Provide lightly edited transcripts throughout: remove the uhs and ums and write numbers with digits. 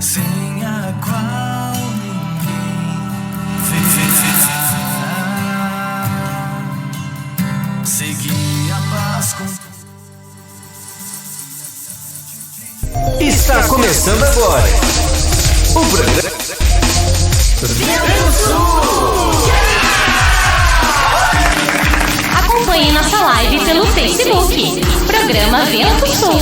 sem a qual ninguém viverá. Seguir a paz com... Está começando agora o programa Vento Sul. Acompanhe nossa live pelo Facebook, Programa Vento Sul.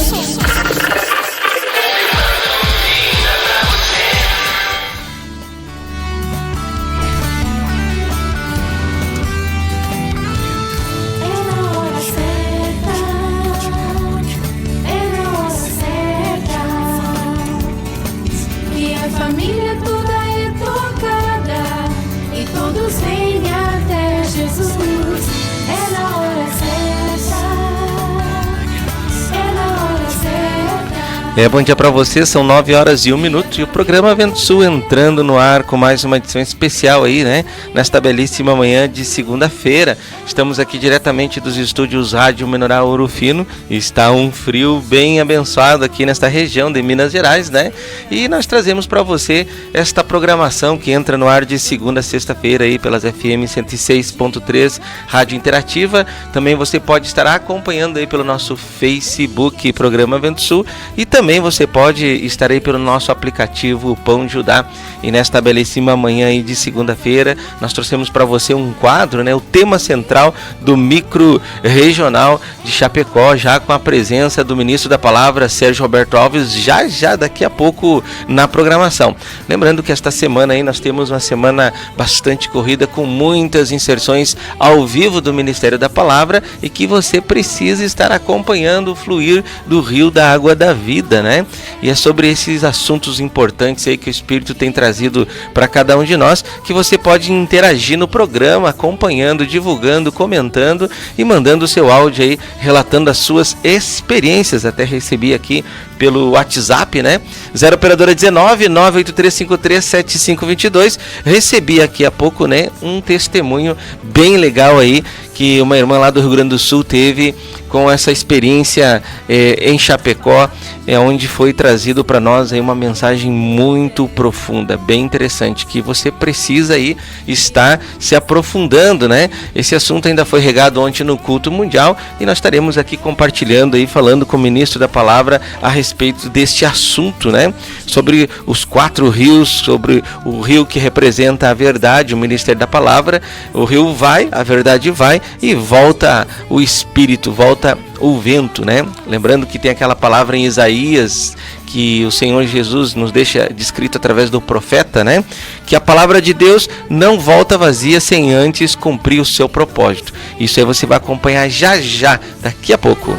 Bom dia para você, são 9h01 e o programa Vento Sul entrando no ar com mais uma edição especial aí, né? Nesta belíssima manhã de segunda-feira. Estamos aqui diretamente dos estúdios Rádio Menoral Ouro Fino. Está um frio bem abençoado aqui nesta região de Minas Gerais, né? E nós trazemos para você esta programação que entra no ar de segunda a sexta-feira aí pelas FM 106.3 Rádio Interativa. Também você pode estar acompanhando aí pelo nosso Facebook, Programa Vento Sul, e também você pode estar aí pelo nosso aplicativo Pão Judá. E nesta belíssima manhã aí de segunda-feira, nós trouxemos para você um quadro, né? O tema central do micro regional de Chapecó, já com a presença do ministro da Palavra, Sérgio Roberto Alves, já daqui a pouco na programação. Lembrando que esta semana aí nós temos uma semana bastante corrida, com muitas inserções ao vivo do Ministério da Palavra, e que você precisa estar acompanhando o fluir do rio da água da vida, né? E é sobre esses assuntos importantes aí que o Espírito tem trazido para cada um de nós, que você pode interagir no programa, acompanhando, divulgando, comentando e mandando o seu áudio aí, relatando as suas experiências. Até recebi aqui pelo WhatsApp, né? 0 operadora 19 98353 7522. Recebi aqui há pouco, né, um testemunho bem legal aí, que uma irmã lá do Rio Grande do Sul teve com essa experiência em Chapecó, onde foi trazido para nós aí uma mensagem muito profunda, bem interessante, que você precisa aí estar se aprofundando, né? Esse assunto ainda foi regado ontem no culto mundial e nós estaremos aqui compartilhando aí, falando com o ministro da palavra a respeito deste assunto, né? Sobre os 4 rios, sobre o rio que representa a verdade, o ministério da palavra. O rio vai, a verdade vai e volta o Espírito, volta o vento, né? Lembrando que tem aquela palavra em Isaías que o Senhor Jesus nos deixa descrito através do profeta, né? Que a palavra de Deus não volta vazia sem antes cumprir o seu propósito. Isso aí você vai acompanhar já, daqui a pouco.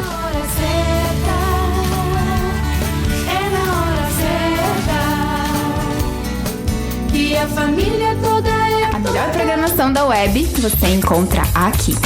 A melhor programação da web você encontra aqui.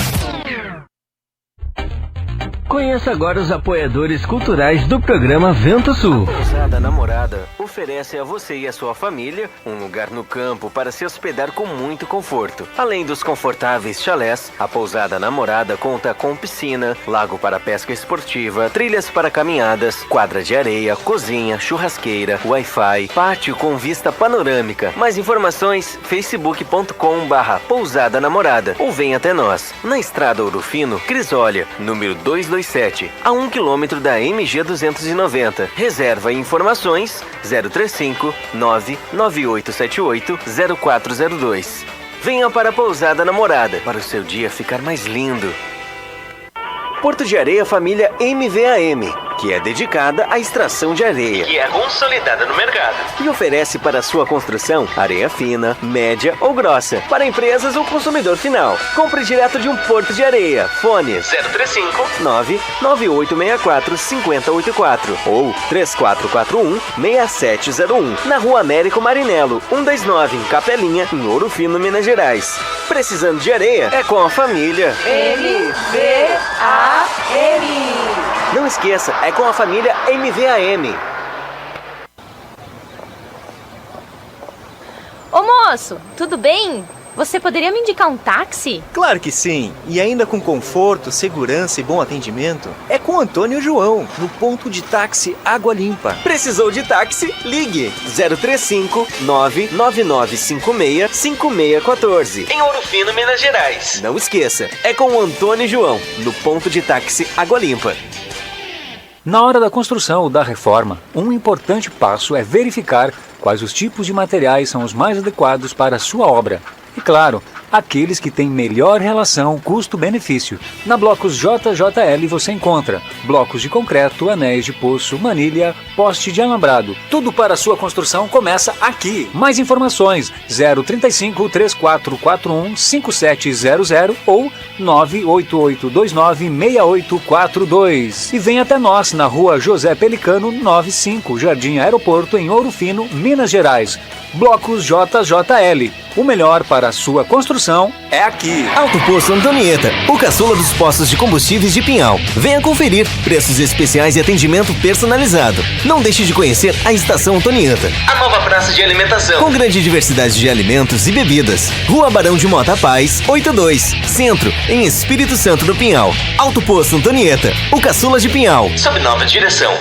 Conheça agora os apoiadores culturais do programa Vento Sul. A Pousada Namorada oferece a você e a sua família um lugar no campo para se hospedar com muito conforto. Além dos confortáveis chalés, a Pousada Namorada conta com piscina, lago para pesca esportiva, trilhas para caminhadas, quadra de areia, cozinha, churrasqueira, Wi-Fi, pátio com vista panorâmica. Mais informações, facebook.com/Pousada Namorada ou vem até nós, na Estrada Ouro Fino, Crisólia, número 227, a 1 km da MG 290. Reserva e informações 035 99878 0402. Venha para a Pousada Namorada para o seu dia ficar mais lindo. Porto de Areia Família MVAM, que é dedicada à extração de areia, que é consolidada no mercado e oferece para sua construção areia fina, média ou grossa, para empresas ou consumidor final. Compre direto de um Porto de Areia. Fone 035 99864 5084 ou 3441 6701, na Rua Américo Marinello 129, em Capelinha, em Ouro Fino, Minas Gerais. Precisando de areia? É com a família MVAM. Não esqueça, é com a família MVAM. Ô moço, tudo bem? Você poderia me indicar um táxi? Claro que sim, e ainda com conforto, segurança e bom atendimento. É com Antônio e João, no ponto de táxi Água Limpa. Precisou de táxi? Ligue 035 99956 5614, em Ouro Fino, Minas Gerais. Não esqueça, é com o Antônio e João, no ponto de táxi Água Limpa. Na hora da construção ou da reforma, um importante passo é verificar quais os tipos de materiais são os mais adequados para a sua obra. E claro, aqueles que têm melhor relação custo-benefício. Na Blocos JJL você encontra blocos de concreto, anéis de poço, manilha, poste de alambrado. Tudo para a sua construção começa aqui. Mais informações 035 3441 5700 ou 98829 6842. E vem até nós na Rua José Pelicano 95, Jardim Aeroporto, em Ouro Fino, Minas Gerais. Blocos JJL. O melhor para a sua construção é aqui. Alto Posto Antonieta, o caçula dos postos de combustíveis de Pinhal. Venha conferir preços especiais e atendimento personalizado. Não deixe de conhecer a Estação Antonieta, a nova praça de alimentação, com grande diversidade de alimentos e bebidas. Rua Barão de Mota Paz, 82, Centro, em Espírito Santo do Pinhal. Alto Posto Antonieta, o caçula de Pinhal. Sob nova direção.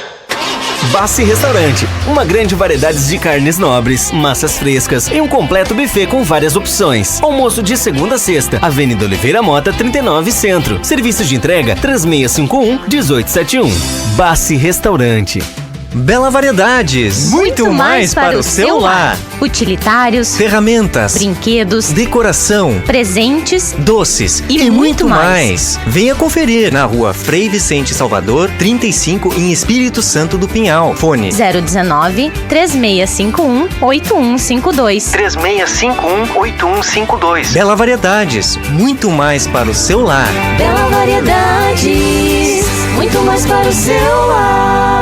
Bassi Restaurante, uma grande variedade de carnes nobres, massas frescas e um completo buffet com várias opções. Almoço de segunda a sexta, Avenida Oliveira Mota, 39, Centro. Serviço de entrega 3651-1871. Bassi Restaurante. Bela Variedades, muito mais para o seu lar. Utilitários, Ferramentas, brinquedos, decoração, presentes doces e muito mais. Venha conferir na Rua Frei Vicente Salvador, 35, em Espírito Santo do Pinhal. Fone 019 3651 8152. 3651-8152. Bela Variedades, muito mais para o seu lar. Bela Variedades, muito mais para o seu lar.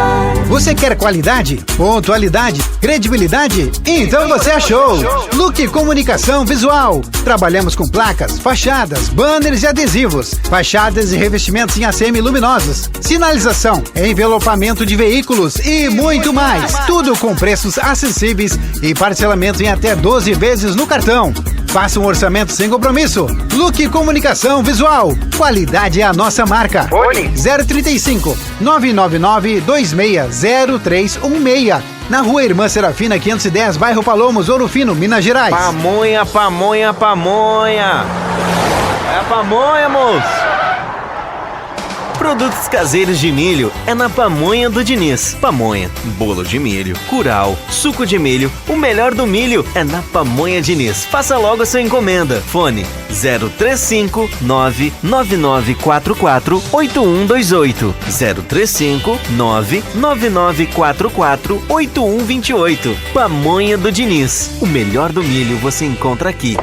Você quer qualidade, pontualidade, credibilidade? Então você achou! Look Comunicação Visual. Trabalhamos com placas, fachadas, banners e adesivos, fachadas e revestimentos em ACM luminosos, sinalização, envelopamento de veículos e muito mais. Tudo com preços acessíveis e parcelamento em até 12 vezes no cartão. Faça um orçamento sem compromisso. Look Comunicação Visual. Qualidade é a nossa marca. Fone 035 999 260316. Na Rua Irmã Serafina 510, bairro Palomos, Ouro Fino, Minas Gerais. Pamonha, pamonha, pamonha. É a pamonha, moço. Produtos caseiros de milho é na Pamonha do Diniz. Pamonha, bolo de milho, curau, suco de milho, o melhor do milho é na Pamonha Diniz. Faça logo a sua encomenda. Fone 035 99944 8128 035 99944 8128. Pamonha do Diniz. O melhor do milho você encontra aqui.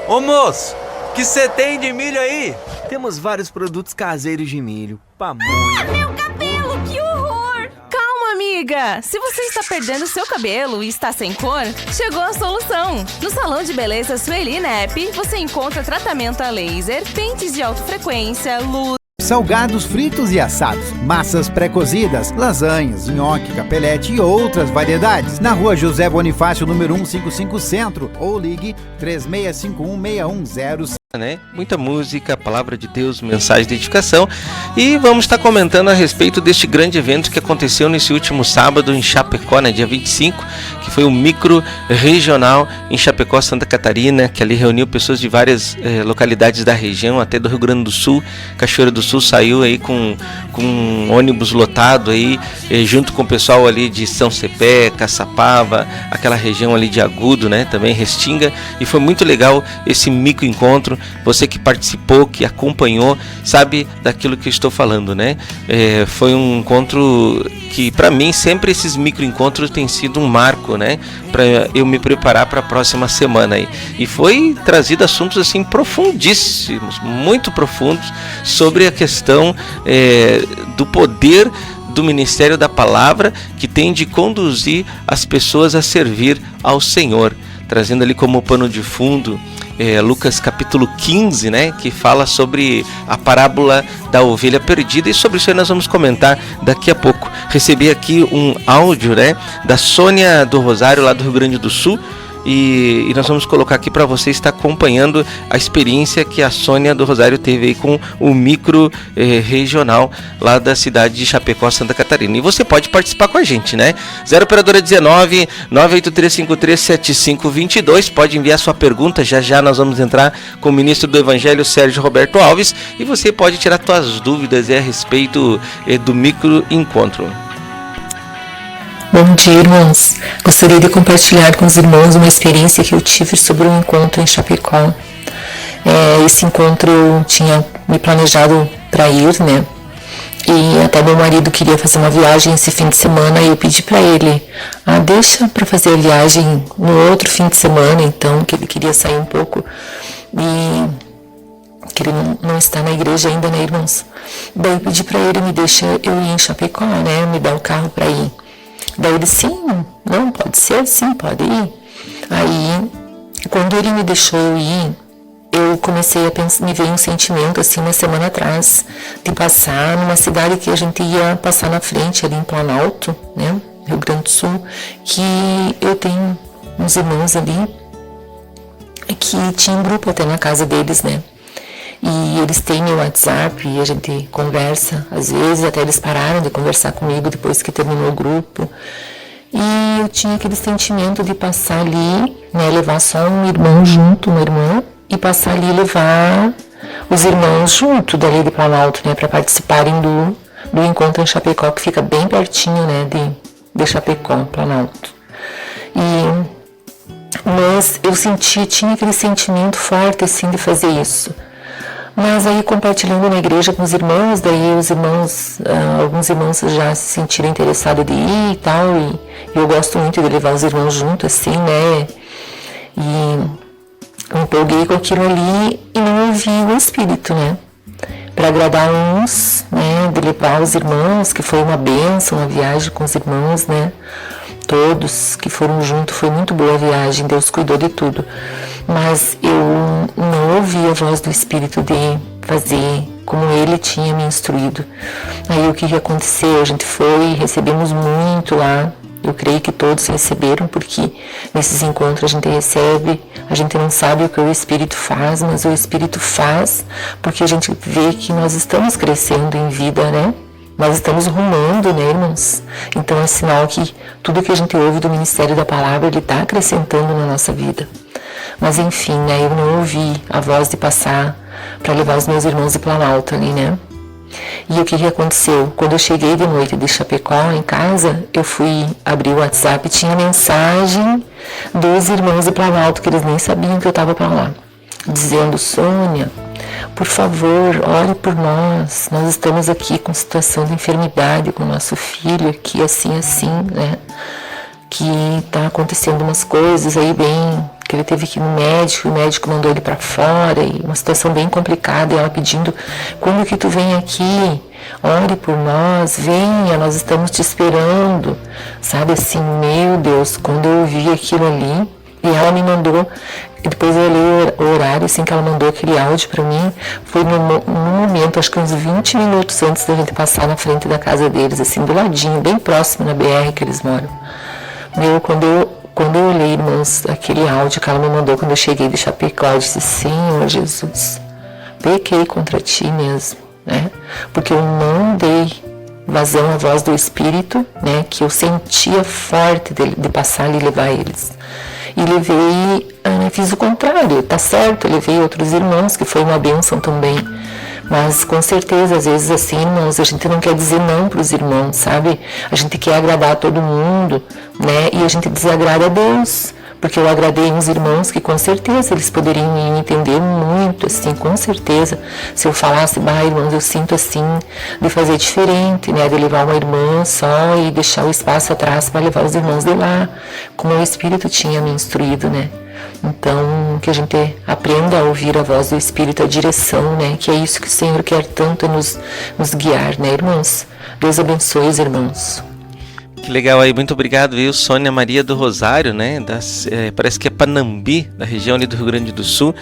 Ô, moço, que você tem de milho aí? Temos vários produtos caseiros de milho. Pamonha. Meu cabelo, que horror! Calma, amiga! Se você está perdendo seu cabelo e está sem cor, chegou a solução! No Salão de Beleza Sueli Nep, você encontra tratamento a laser, pentes de alta frequência, luz... Salgados fritos e assados, massas pré-cozidas, lasanhas, nhoque, capelete e outras variedades. Na Rua José Bonifácio, número 155 Centro, ou ligue 36516105. Né? Muita música, palavra de Deus, mensagem de edificação, e vamos estar comentando a respeito deste grande evento que aconteceu nesse último sábado em Chapecó, né, dia 25, que foi um micro regional em Chapecó, Santa Catarina, que ali reuniu pessoas de várias localidades da região, até do Rio Grande do Sul. Cachoeira do Sul saiu aí com um ônibus lotado aí, junto com o pessoal ali de São Cepé, Caçapava, aquela região ali de Agudo, né, também Restinga, e foi muito legal esse micro encontro. Você que participou, que acompanhou, sabe daquilo que eu estou falando, né? Foi um encontro que, para mim, sempre esses microencontros têm sido um marco, né? Para eu me preparar para a próxima semana aí. E foi trazido assuntos assim profundíssimos, muito profundos, sobre a questão do poder do Ministério da Palavra, que tem de conduzir as pessoas a servir ao Senhor, trazendo ali como pano de fundo Lucas capítulo 15, né, que fala sobre a parábola da ovelha perdida, e sobre isso aí nós vamos comentar daqui a pouco. Recebi aqui um áudio, né, da Sônia do Rosário, lá do Rio Grande do Sul, e nós vamos colocar aqui para você estar acompanhando a experiência que a Sônia do Rosário teve aí com o micro regional lá da cidade de Chapecó, Santa Catarina. E você pode participar com a gente, né? 0 operadora 19 983537522. Pode enviar sua pergunta. Já nós vamos entrar com o ministro do Evangelho, Sérgio Roberto Alves, e você pode tirar suas dúvidas a respeito do micro encontro. Bom dia, irmãos. Gostaria de compartilhar com os irmãos uma experiência que eu tive sobre um encontro em Chapecó. Esse encontro eu tinha me planejado para ir, né? E até meu marido queria fazer uma viagem esse fim de semana, e eu pedi para ele, deixa para fazer a viagem no outro fim de semana, então, que ele queria sair um pouco e que ele não está na igreja ainda, né, irmãos? Daí eu pedi para ele, me deixa eu ir em Chapecó, né? Me dá o carro para ir. Daí ele, sim, não, pode ser, sim, pode ir. Aí, quando ele me deixou eu ir, eu comecei a pensar, me veio um sentimento, assim, uma semana atrás, de passar numa cidade que a gente ia passar na frente, ali em Planalto, né, Rio Grande do Sul, que eu tenho uns irmãos ali, que tinha um grupo até na casa deles, né. E eles têm meu WhatsApp e a gente conversa, às vezes até eles pararam de conversar comigo depois que terminou o grupo. E eu tinha aquele sentimento de passar ali, né, levar só um irmão junto, uma irmã, e passar ali e levar os irmãos junto dali de Planalto, né, para participarem do encontro em Chapecó, que fica bem pertinho, né, de Chapecó, Planalto. Mas eu tinha aquele sentimento forte, assim, de fazer isso. Mas aí, compartilhando na igreja com os irmãos, daí os irmãos, alguns irmãos já se sentiram interessados de ir e tal, e eu gosto muito de levar os irmãos junto, assim, né, e me empolguei com aquilo ali e não ouvi o Espírito, né, para agradar uns, né, de levar os irmãos, que foi uma bênção, uma viagem com os irmãos, né, todos que foram juntos, foi muito boa a viagem, Deus cuidou de tudo, mas eu não ouvi a voz do Espírito de fazer como Ele tinha me instruído. Aí o que aconteceu? A gente foi, recebemos muito lá, Eu creio que todos receberam, porque nesses encontros a gente recebe, a gente não sabe o que o Espírito faz, mas o Espírito faz porque a gente vê que nós estamos crescendo em vida, né? Nós estamos rumando, né, irmãos? Então é sinal que tudo que a gente ouve do Ministério da Palavra, ele está acrescentando na nossa vida. Mas enfim, né, eu não ouvi a voz de passar para levar os meus irmãos de Planalto ali, né? E o que aconteceu? Quando eu cheguei de noite de Chapecó em casa, eu fui abrir o WhatsApp e tinha mensagem dos irmãos de Planalto, que eles nem sabiam que eu estava para lá, dizendo: Sônia, por favor, ore por nós estamos aqui com situação de enfermidade com o nosso filho aqui, assim, né, que está acontecendo umas coisas aí bem, que ele teve que ir no médico, o médico mandou ele para fora, e uma situação bem complicada, e ela pedindo: quando que tu vem aqui? Ore por nós, venha, nós estamos te esperando, sabe, assim, meu Deus, quando eu ouvi aquilo ali, e ela me mandou, e depois eu olhei o horário, assim, que ela mandou aquele áudio para mim, foi no momento, acho que uns 20 minutos antes da gente passar na frente da casa deles, assim, do ladinho, bem próximo na BR que eles moram. Meu, quando eu olhei, irmãos, aquele áudio que ela me mandou quando eu cheguei de Chapecó, eu disse: Senhor Jesus, pequei contra ti mesmo, né? Porque eu não dei vazão à voz do Espírito, né? Que eu sentia forte de passar ali e levar eles. E levei, fiz o contrário, tá certo, eu levei outros irmãos, que foi uma bênção também. Mas com certeza, às vezes assim, irmãos, a gente não quer dizer não para os irmãos, sabe? A gente quer agradar a todo mundo, né? E a gente desagrada a Deus, porque eu agradei uns irmãos que com certeza eles poderiam me entender muito, assim, com certeza. Se eu falasse: irmãos, eu sinto assim, de fazer diferente, né? De levar uma irmã só e deixar o espaço atrás para levar os irmãos de lá, como o Espírito tinha me instruído, né? Então, que a gente aprenda a ouvir a voz do Espírito, a direção, né? Que é isso que o Senhor quer tanto nos guiar, né, irmãos? Deus abençoe os irmãos. Que legal aí, muito obrigado, viu? Sônia Maria do Rosário, né? Parece que é Panambi, da região ali do Rio Grande do Sul,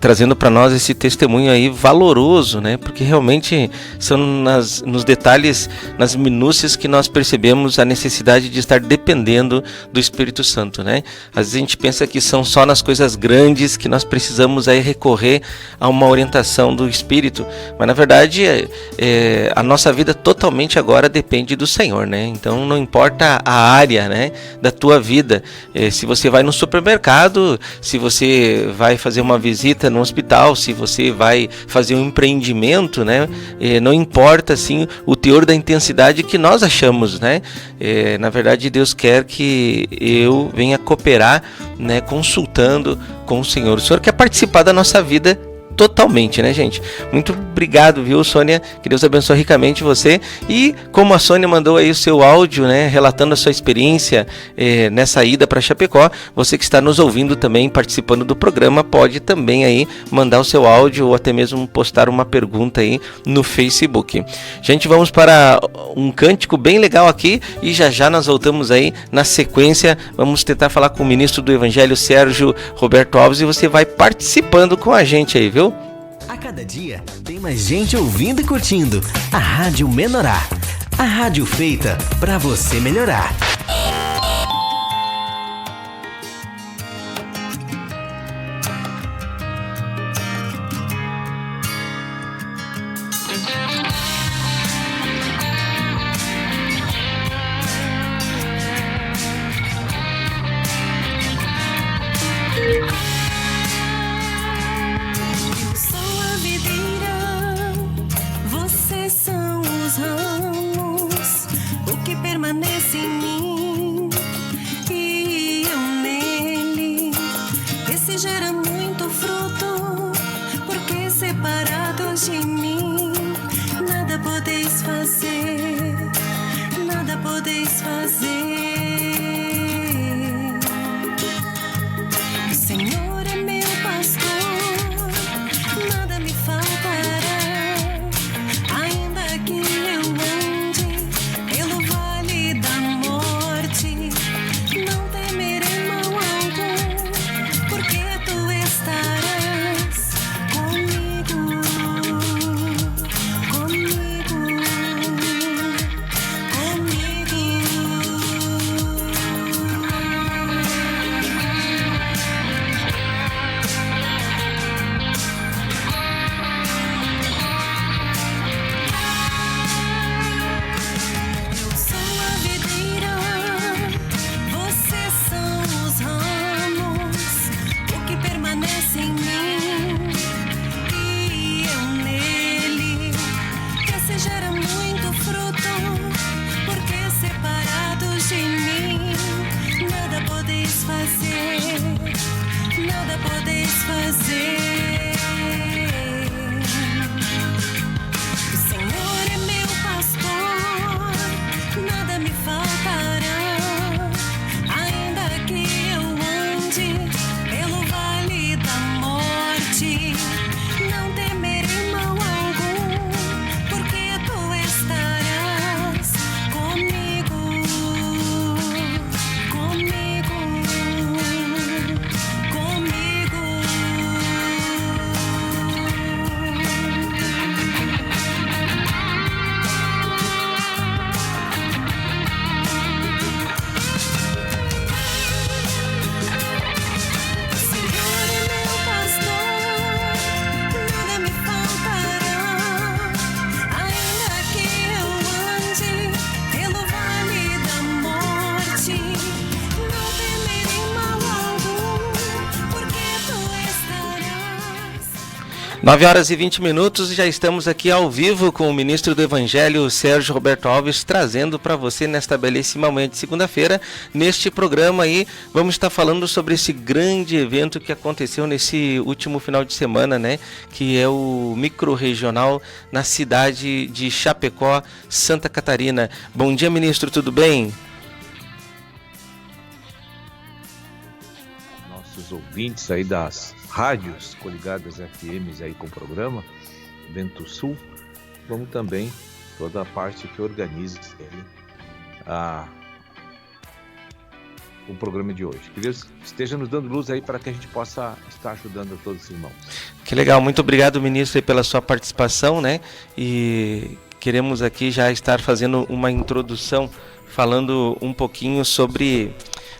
trazendo para nós esse testemunho aí valoroso, né? Porque realmente são nos detalhes, nas minúcias que nós percebemos a necessidade de estar dependendo do Espírito Santo, né? Às vezes a gente pensa que são só nas coisas grandes que nós precisamos aí recorrer a uma orientação do Espírito, mas na verdade a nossa vida totalmente agora depende do Senhor, né? Então não importa a área, né, da tua vida, se você vai no supermercado, se você vai fazer uma visita no hospital, se você vai fazer um empreendimento, né, não importa assim o teor da intensidade que nós achamos, né, na verdade Deus quer que eu venha cooperar, né, consultando com o Senhor quer participar da nossa vida totalmente, né, gente? Muito obrigado, viu, Sônia? Que Deus abençoe ricamente você. E como a Sônia mandou aí o seu áudio, né, relatando a sua experiência nessa ida para Chapecó, você que está nos ouvindo também, participando do programa, pode também aí mandar o seu áudio ou até mesmo postar uma pergunta aí no Facebook. Gente, vamos para um cântico bem legal aqui e já nós voltamos aí na sequência. Vamos tentar falar com o ministro do Evangelho, Sérgio Roberto Alves, e você vai participando com a gente aí, viu? A cada dia tem mais gente ouvindo e curtindo a Rádio Menorá. A rádio feita pra você melhorar. Porque tu estarás comigo. 9h20, já estamos aqui ao vivo com o ministro do Evangelho, Sérgio Roberto Alves, trazendo para você nesta belíssima manhã de segunda-feira, neste programa aí, vamos estar falando sobre esse grande evento que aconteceu nesse último final de semana, né, que é o micro-regional na cidade de Chapecó, Santa Catarina. Bom dia, ministro, tudo bem? Nossos ouvintes aí das rádios coligadas FMs aí com o programa Vento Sul, vamos também toda a parte que organiza o programa de hoje. Que Deus esteja nos dando luz aí para que a gente possa estar ajudando a todos os irmãos. Que legal, muito obrigado, ministro, pela sua participação, né? E queremos aqui já estar fazendo uma introdução, falando um pouquinho sobre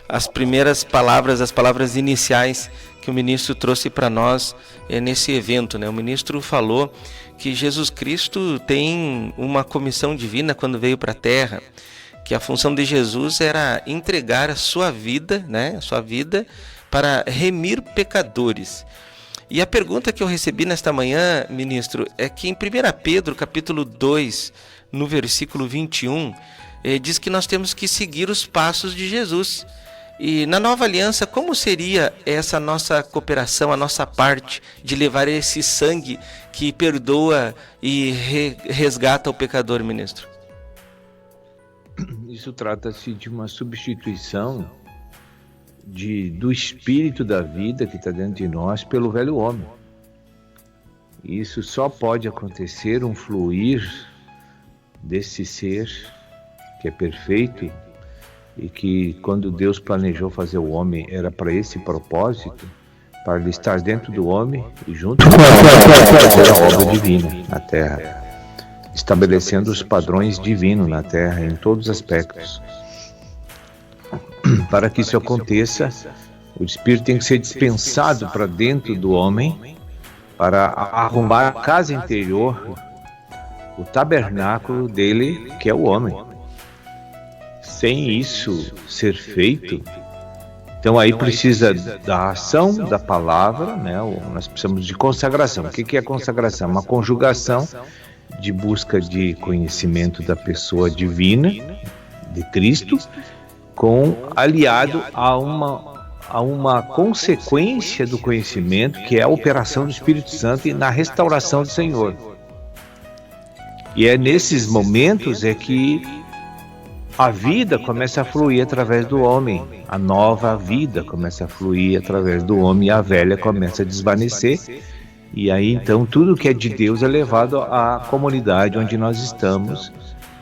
as primeiras palavras, as palavras iniciais que o ministro trouxe para nós nesse evento, né? O ministro falou que Jesus Cristo tem uma comissão divina quando veio para a Terra, que a função de Jesus era entregar a sua vida, né? A sua vida para remir pecadores. E a pergunta que eu recebi nesta manhã, ministro, é que em 1 Pedro, capítulo 2, no versículo 21, diz que nós temos que seguir os passos de Jesus. E na nova aliança, como seria essa nossa cooperação, a nossa parte de levar esse sangue que perdoa e resgata o pecador, ministro? Isso trata-se de uma substituição do espírito da vida que está dentro de nós pelo velho homem. Isso só pode acontecer, um fluir desse ser que é perfeito, e que quando Deus planejou fazer o homem era para esse propósito, para ele estar dentro do homem e junto com fazer a obra divina na Terra, estabelecendo os padrões divinos na Terra em todos os aspectos. Para que isso aconteça, o Espírito tem que ser dispensado para dentro do homem, para arrumar a casa interior, o tabernáculo dele, que é o homem. Sem isso ser feito, então aí precisa da ação da palavra, né? Nós precisamos de consagração. O que é consagração? Uma conjugação de busca de conhecimento da pessoa divina, de Cristo, aliado a uma consequência do conhecimento, que é a operação do Espírito Santo e na restauração do Senhor. E é nesses momentos que a vida começa a fluir através do homem, a nova vida começa a fluir através do homem e a velha começa a desvanecer. E aí então tudo que é de Deus é levado à comunidade onde nós estamos,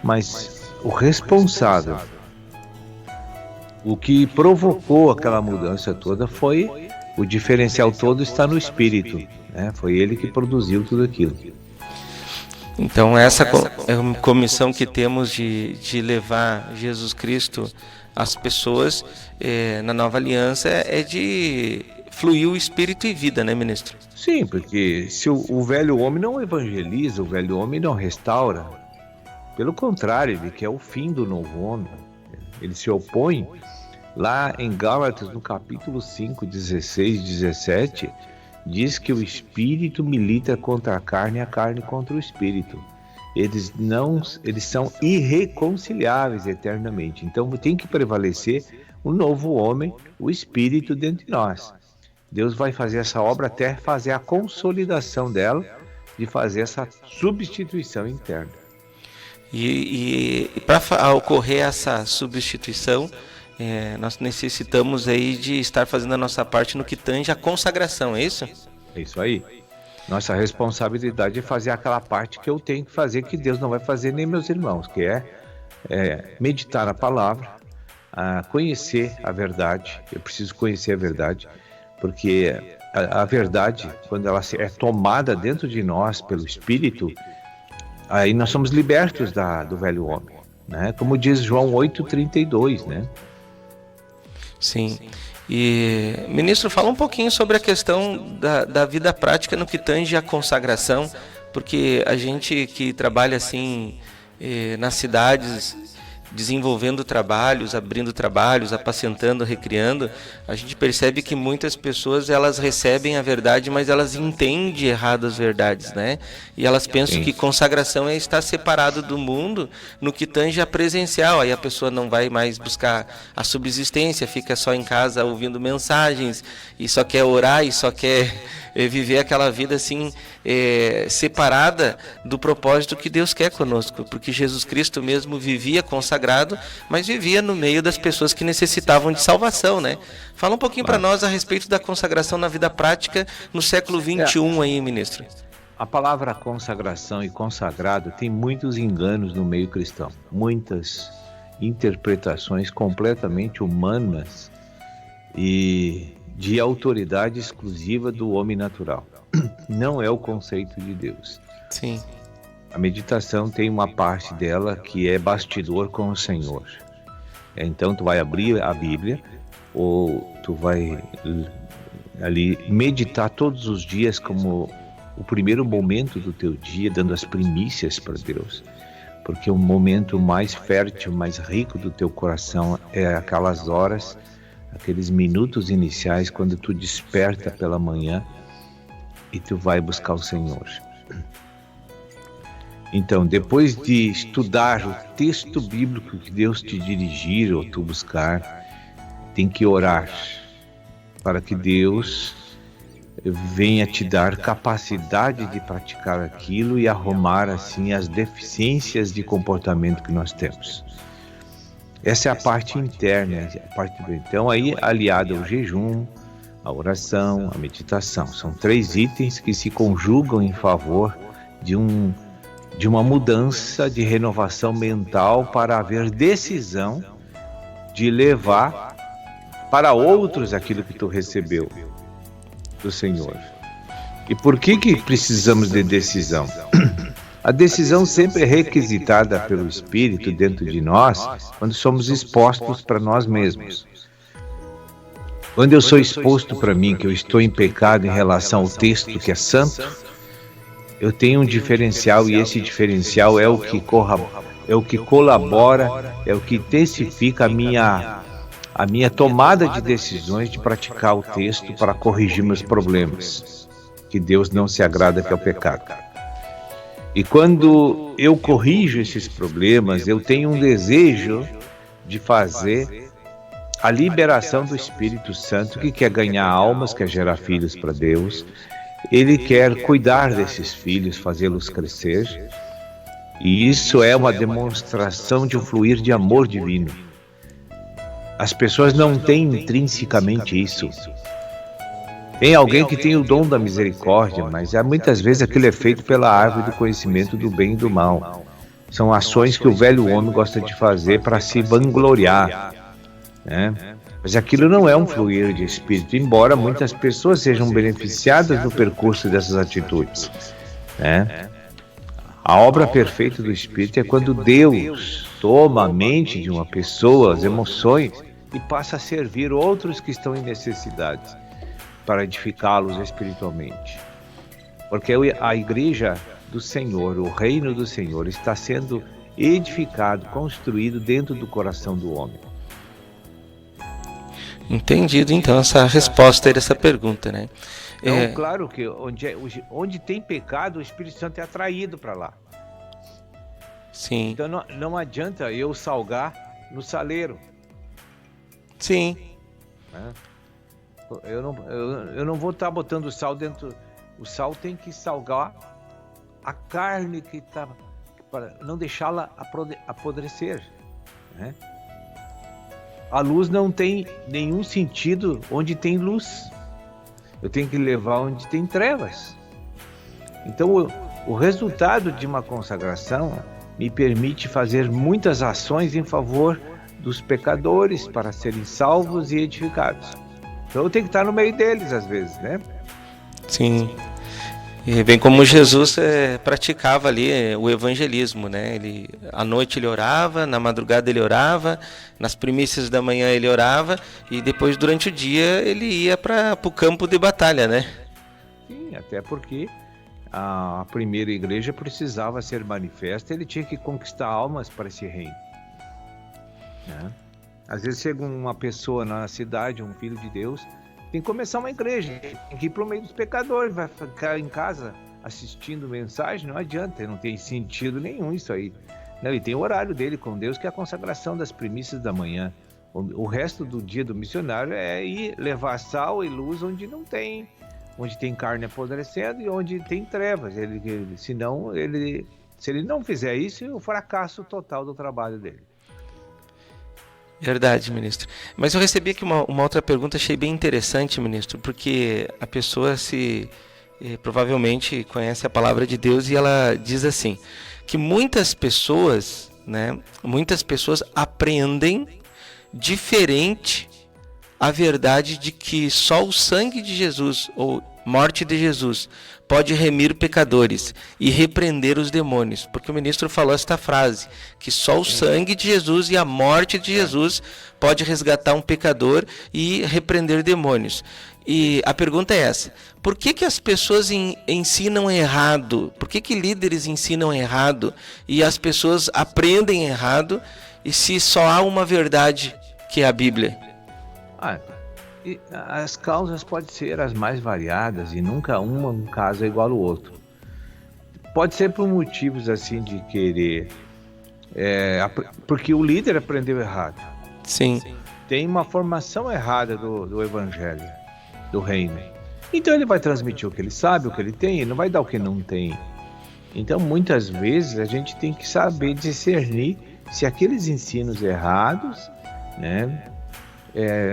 mas o responsável, o que provocou aquela mudança toda foi, o diferencial todo está no Espírito, né? Foi ele que produziu tudo aquilo. Então essa é uma comissão que temos de levar Jesus Cristo às pessoas na nova aliança, é de fluir o Espírito e vida, né, ministro? Sim, porque se o velho homem não evangeliza, o velho homem não restaura, pelo contrário, ele quer o fim do novo homem, ele se opõe. Lá em Gálatas, no capítulo 5, 16, 17, diz que o espírito milita contra a carne e a carne contra o espírito. Eles são irreconciliáveis eternamente. Então tem que prevalecer o novo homem, o espírito dentro de nós. Deus vai fazer essa obra até fazer a consolidação dela, de fazer essa substituição interna. E para ocorrer essa substituição, nós necessitamos aí de estar fazendo a nossa parte no que tange a consagração, é isso? É isso aí. Nossa responsabilidade é fazer aquela parte que eu tenho que fazer, que Deus não vai fazer nem meus irmãos, que é meditar a palavra, conhecer a verdade. Eu preciso conhecer a verdade, porque a verdade, quando ela é tomada dentro de nós pelo Espírito, aí nós somos libertos do velho homem, né? Como diz João 8,32, né? Sim. E, ministro, fala um pouquinho sobre a questão da vida prática no que tange a consagração, porque a gente que trabalha assim nas cidades, desenvolvendo trabalhos, abrindo trabalhos, apacentando, recriando, a gente percebe que muitas pessoas, elas recebem a verdade, mas elas entendem errado as verdades, né? E elas pensam que consagração é estar separado do mundo no que tange a presencial. Aí a pessoa não vai mais buscar a subsistência, fica só em casa ouvindo mensagens e só quer orar e só quer viver aquela vida assim, separada do propósito que Deus quer conosco, porque Jesus Cristo mesmo vivia consagrado, mas vivia no meio das pessoas que necessitavam de salvação, né? Fala um pouquinho para nós a respeito da consagração na vida prática no século XXI aí, ministro. A palavra consagração e consagrado tem muitos enganos no meio cristão, muitas interpretações completamente humanas e de autoridade exclusiva do homem natural. Não é o conceito de Deus. Sim. A meditação tem uma parte dela que é bastidor com o Senhor. Então tu vai abrir a Bíblia, ou tu vai ali meditar todos os dias como o primeiro momento do teu dia, dando as primícias para Deus. Porque o momento mais fértil, mais rico do teu coração é aquelas horas, aqueles minutos iniciais, quando tu desperta pela manhã e tu vai buscar o Senhor. Então, depois de estudar o texto bíblico que Deus te dirigir ou tu buscar, tem que orar para que Deus venha te dar capacidade de praticar aquilo e arrumar assim as deficiências de comportamento que nós temos. Essa é a parte interna, então aí aliado ao jejum, a oração, a meditação. São 3 itens que se conjugam em favor de uma mudança, de renovação mental para haver decisão de levar para outros aquilo que tu recebeu do Senhor. E por que precisamos de decisão? A decisão sempre é requisitada pelo Espírito dentro de nós quando somos expostos para nós mesmos. Quando eu sou exposto para mim, que eu estou em pecado em relação ao texto que é santo, eu tenho um diferencial, e esse diferencial é o que colabora, é o que intensifica a minha tomada de decisões de praticar o texto para corrigir meus problemas, que Deus não se agrada, que é o pecado. E quando eu corrijo esses problemas, eu tenho um desejo de fazer a liberação do Espírito Santo, que quer ganhar almas, quer gerar filhos para Deus. Ele quer cuidar desses filhos, fazê-los crescer. E isso é uma demonstração de um fluir de amor divino. As pessoas não têm intrinsecamente isso. Tem alguém que tem o dom da misericórdia, mas muitas vezes aquilo é feito pela árvore do conhecimento do bem e do mal. São ações que o velho homem gosta de fazer para se vangloriar, né? Mas aquilo não é um fluir de espírito, embora muitas pessoas sejam beneficiadas no percurso dessas atitudes, né? A obra perfeita do Espírito é quando Deus toma a mente de uma pessoa, as emoções, e passa a servir outros que estão em necessidade, para edificá-los espiritualmente. Porque a igreja do Senhor, o reino do Senhor, está sendo edificado, construído dentro do coração do homem. Entendido, então, essa resposta aí dessa pergunta, né? Então, claro que onde tem pecado, o Espírito Santo é atraído para lá. Sim. Então não adianta eu salgar no saleiro. Sim. Né? Eu não vou estar botando o sal dentro. O sal tem que salgar a carne que está, para não deixá-la apodrecer, né? A luz não tem nenhum sentido onde tem luz. Eu tenho que levar onde tem trevas. Então o resultado de uma consagração me permite fazer muitas ações em favor dos pecadores para serem salvos e edificados. Então eu tenho que estar no meio deles às vezes, né? Sim. E bem como Jesus praticava ali o evangelismo, né? À noite ele orava, na madrugada ele orava, nas primícias da manhã ele orava, e depois durante o dia ele ia para o campo de batalha, né? Sim, até porque a primeira igreja precisava ser manifesta, ele tinha que conquistar almas para esse reino. né? Às vezes chega uma pessoa na cidade, um filho de Deus, tem que começar uma igreja, tem que ir para o meio dos pecadores, vai ficar em casa assistindo mensagem, não adianta, não tem sentido nenhum isso aí. Ele tem o horário dele com Deus, que é a consagração das primícias da manhã. O resto do dia do missionário é ir levar sal e luz onde não tem, onde tem carne apodrecendo e onde tem trevas. Se ele não fizer isso, é o fracasso total do trabalho dele. Verdade, ministro. Mas eu recebi aqui uma outra pergunta, achei bem interessante, ministro, porque a pessoa provavelmente conhece a palavra de Deus e ela diz assim, que muitas pessoas aprendem diferente a verdade de que só o sangue de Jesus, ou morte de Jesus, pode remir pecadores e repreender os demônios. Porque o ministro falou esta frase, que só o sangue de Jesus e a morte de Jesus pode resgatar um pecador e repreender demônios. E a pergunta é essa, por que as pessoas ensinam errado? Por que líderes ensinam errado e as pessoas aprendem errado, e se só há uma verdade, que é a Bíblia? As causas podem ser as mais variadas e nunca um caso é igual ao outro. Pode ser por motivos assim de querer, porque o líder aprendeu errado. Sim. Tem uma formação errada do evangelho, do reino. Então ele vai transmitir o que ele sabe, o que ele tem, e não vai dar o que não tem. Então muitas vezes a gente tem que saber discernir se aqueles ensinos errados, né?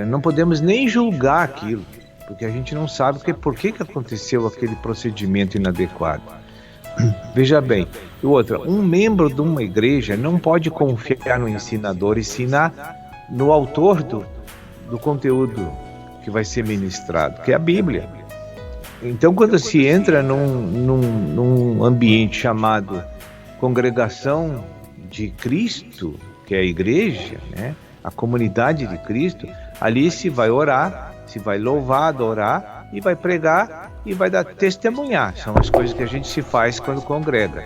Não podemos nem julgar aquilo, porque a gente não sabe por que aconteceu aquele procedimento inadequado. Veja bem, e outra, um membro de uma igreja não pode confiar no ensinador e sim no autor do conteúdo que vai ser ministrado, que é a Bíblia. Então, quando se entra num ambiente chamado congregação de Cristo, que é a igreja, né? A comunidade de Cristo, ali se vai orar, se vai louvar, adorar, e vai pregar e vai dar testemunhar. São as coisas que a gente se faz quando congrega.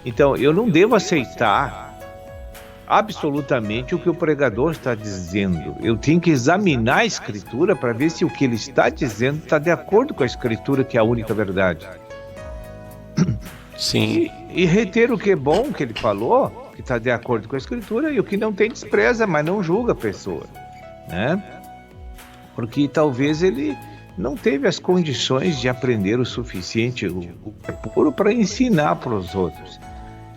Então, eu não devo aceitar absolutamente o que o pregador está dizendo. Eu tenho que examinar a Escritura para ver se o que ele está dizendo está de acordo com a Escritura, que é a única verdade. Sim. E reter o que é bom que ele falou, que está de acordo com a Escritura, e o que não tem despreza, mas não julga a pessoa, né? Porque talvez ele não teve as condições de aprender o suficiente, o que é puro, para ensinar para os outros.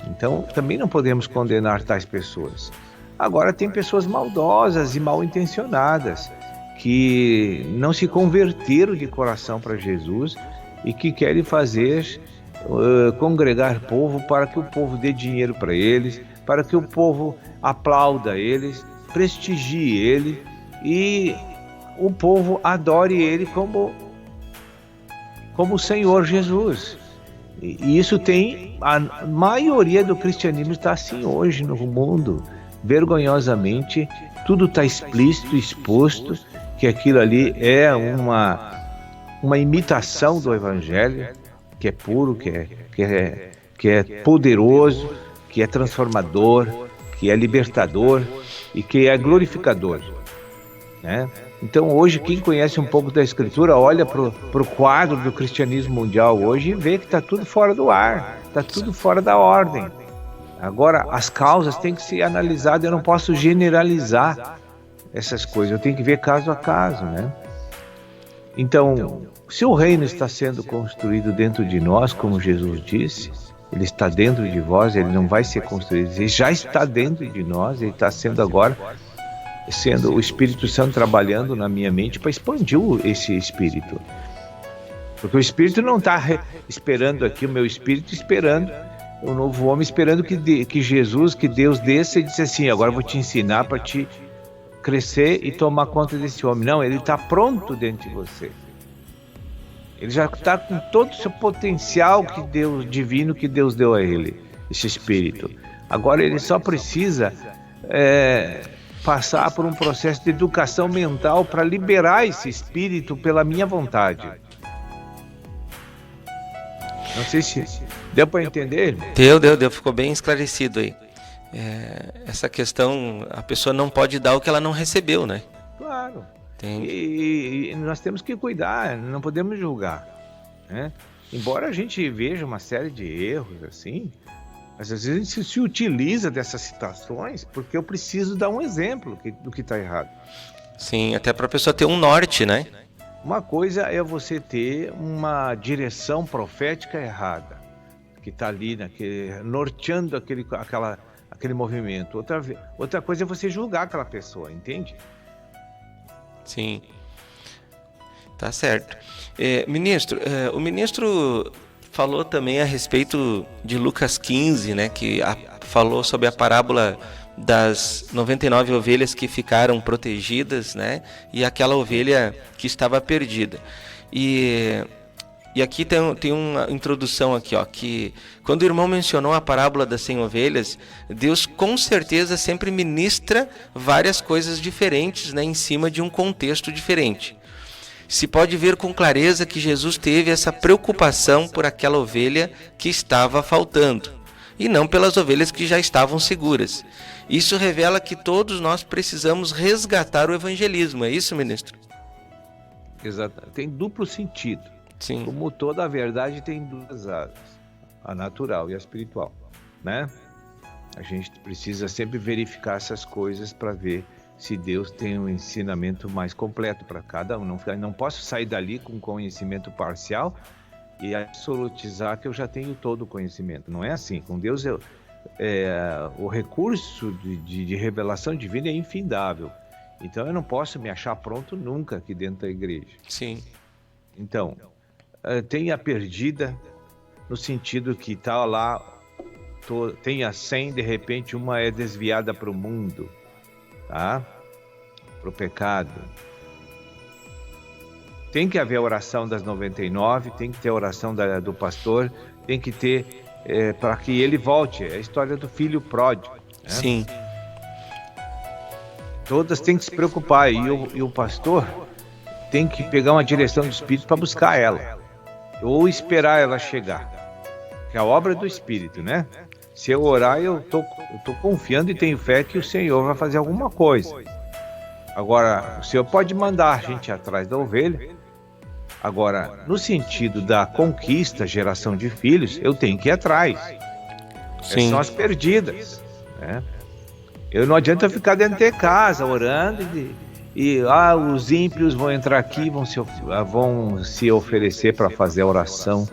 Então também não podemos condenar tais pessoas. Agora tem pessoas maldosas e mal intencionadas que não se converteram de coração para Jesus e que querem fazer congregar povo para que o povo dê dinheiro para eles, para que o povo aplauda eles, prestigie ele e o povo adore ele como o Senhor Jesus. E isso tem, a maioria do cristianismo está assim hoje no mundo, vergonhosamente, tudo está explícito, exposto, que aquilo ali é uma imitação do Evangelho, que é puro, que é poderoso, que é transformador, que é libertador e que é glorificador, né? Então hoje quem conhece um pouco da Escritura olha para o quadro do cristianismo mundial hoje e vê que está tudo fora do ar, está tudo fora da ordem. Agora as causas têm que ser analisadas, eu não posso generalizar essas coisas, eu tenho que ver caso a caso, né? Então, se o reino está sendo construído dentro de nós, como Jesus disse, ele está dentro de vós, ele não vai ser construído, ele já está dentro de nós, ele está sendo agora, sendo o Espírito Santo trabalhando na minha mente para expandir esse Espírito. Porque o Espírito não está esperando aqui, o meu Espírito esperando, o novo homem esperando que Jesus, que Deus desça e disse assim, agora eu vou te ensinar para te crescer e tomar conta desse homem. Não, ele está pronto dentro de você. Ele já está com todo o seu potencial divino que Deus deu a ele, esse Espírito. Agora ele só precisa passar por um processo de educação mental para liberar esse Espírito pela minha vontade. Não sei se deu para entender? Deu, ficou bem esclarecido aí. essa questão, a pessoa não pode dar o que ela não recebeu, né? Claro. E nós temos que cuidar, não podemos julgar, né? Embora a gente veja uma série de erros assim, mas às vezes a gente se utiliza dessas situações porque eu preciso dar um exemplo do que está errado. Sim, até para a pessoa ter um norte, né? Uma coisa é você ter uma direção profética errada, que está ali norteando aquele movimento. Outra coisa é você julgar aquela pessoa, entende? Sim, tá certo. Ministro, o ministro falou também a respeito de Lucas 15, né, que falou sobre a parábola das 99 ovelhas que ficaram protegidas, né, e aquela ovelha que estava perdida. E aqui tem uma introdução aqui, ó, que quando o irmão mencionou a parábola das 100 ovelhas, Deus com certeza sempre ministra várias coisas diferentes, né, em cima de um contexto diferente. Se pode ver com clareza que Jesus teve essa preocupação por aquela ovelha que estava faltando, e não pelas ovelhas que já estavam seguras. Isso revela que todos nós precisamos resgatar o evangelismo, é isso, ministro? Exato, tem duplo sentido. Sim. Como toda a verdade tem duas áreas, a natural e a espiritual, né? A gente precisa sempre verificar essas coisas para ver se Deus tem um ensinamento mais completo para cada um. Não posso sair dali com conhecimento parcial e absolutizar que eu já tenho todo o conhecimento. Não é assim. Com Deus, o recurso de revelação divina é infindável. Então eu não posso me achar pronto nunca aqui dentro da igreja. Sim. Então, tem a perdida no sentido que está lá, tem a 100, de repente uma é desviada para o mundo, tá? Para o pecado. Tem que haver a oração das 99, tem que ter a oração do pastor, tem que ter para que ele volte. É a história do filho pródigo, né? Sim. Todas têm que se preocupar e o pastor tem que pegar uma direção do Espírito para buscar ela, ou esperar ela chegar, que é a obra do Espírito, né? Se eu orar, eu tô confiando e tenho fé que o Senhor vai fazer alguma coisa. Agora, o Senhor pode mandar a gente atrás da ovelha. Agora, no sentido da conquista, geração de filhos, eu tenho que ir atrás. Sim. São as perdidas, né? Eu não adianta ficar dentro de casa orando os ímpios vão entrar aqui, vão se oferecer para fazer a oração